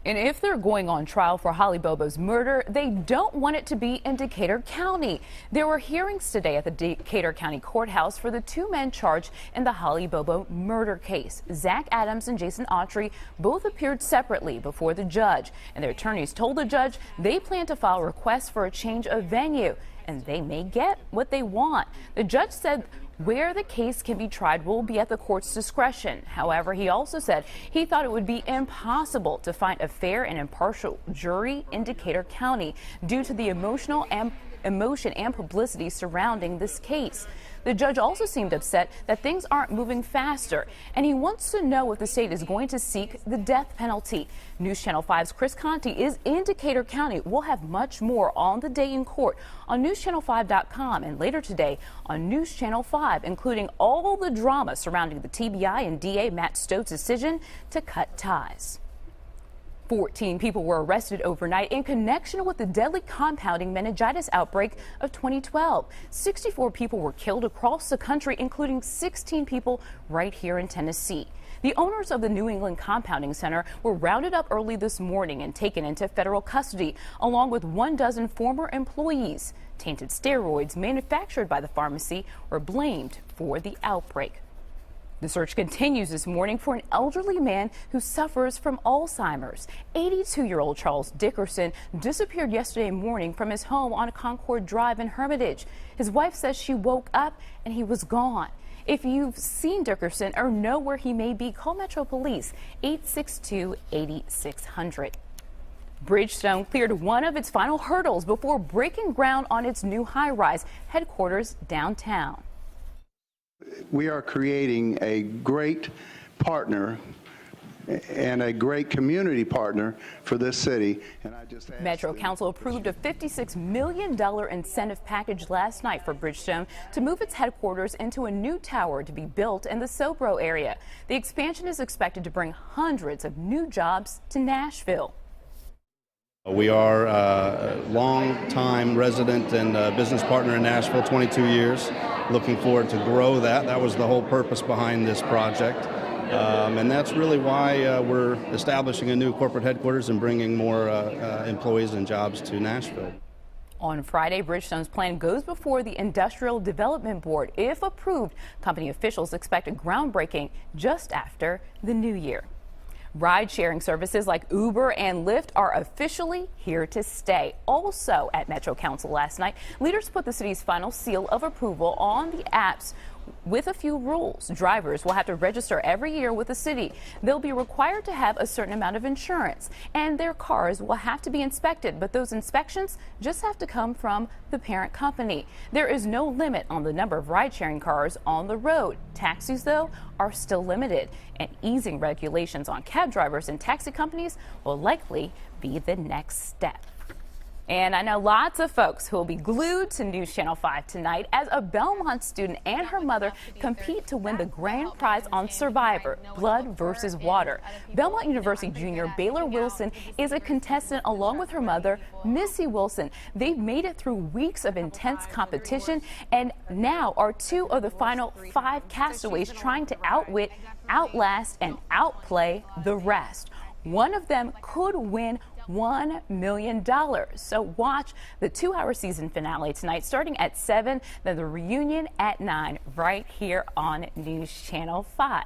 And if they're going on trial for Holly Bobo's murder, they don't want it to be in Decatur County. There were hearings today at the Decatur County Courthouse for the two men charged in the Holly Bobo murder case. Zach Adams and Jason Autry both appeared separately before the judge, and their attorneys told the judge they plan to file requests for a change of venue, and they may get what they want. The judge said where the case can be tried will be at the court's discretion. However, he also said he thought it would be impossible to find a fair and impartial jury in Decatur County due to the emotion and publicity surrounding this case. The judge also seemed upset that things aren't moving faster, and he wants to know if the state is going to seek the death penalty. News Channel 5's Chris Conti is in Decatur County. We'll have much more on the day in court on NewsChannel5.com and later today on News Channel 5, including all the drama surrounding the TBI and DA Matt Stote's decision to cut ties. 14 people were arrested overnight in connection with the deadly compounding meningitis outbreak of 2012. 64 people were killed across the country, including 16 people right here in Tennessee. The owners of the New England Compounding Center were rounded up early this morning and taken into federal custody, along with 12 former employees. Tainted steroids manufactured by the pharmacy were blamed for the outbreak. The search continues this morning for an elderly man who suffers from Alzheimer's. 82-year-old Charles Dickerson disappeared yesterday morning from his home on Concord Drive in Hermitage. His wife says she woke up and he was gone. If you've seen Dickerson or know where he may be, call Metro Police 862-8600. Bridgestone cleared one of its final hurdles before breaking ground on its new high-rise headquarters downtown. We are creating a great partner and a great community partner for this city. And Metro Council approved a $56 million incentive package last night for Bridgestone to move its headquarters into a new tower to be built in the Sobro area. The expansion is expected to bring hundreds of new jobs to Nashville. We are a long-time resident and business partner in Nashville, 22 years. Looking forward to grow that. That was the whole purpose behind this project. And that's really why we're establishing a new corporate headquarters and bringing more employees and jobs to Nashville. On Friday, Bridgestone's plan goes before the Industrial Development Board. If approved, company officials expect a groundbreaking just after the new year. Ride-sharing services like Uber and Lyft are officially here to stay. Also at Metro Council last night, leaders put the city's final seal of approval on the apps with a few rules. Drivers will have to register every year with the city. They'll be required to have a certain amount of insurance, and their cars will have to be inspected, but those inspections just have to come from the parent company. There is no limit on the number of ride-sharing cars on the road. Taxis, though, are still limited, and easing regulations on cab drivers and taxi companies will likely be the next step. And I know lots of folks who will be glued to News Channel 5 tonight as a Belmont student and her mother compete to win the grand prize on Survivor, Blood versus Water. Belmont University junior Baylor Wilson is a contestant along with her mother, Missy Wilson. They've made it through weeks of intense competition and now are two of the final 5 castaways trying to outwit, outlast, and outplay the rest. One of them could win $1 million. So watch the 2-hour season finale tonight starting at 7, then the reunion at 9 right here on News Channel 5.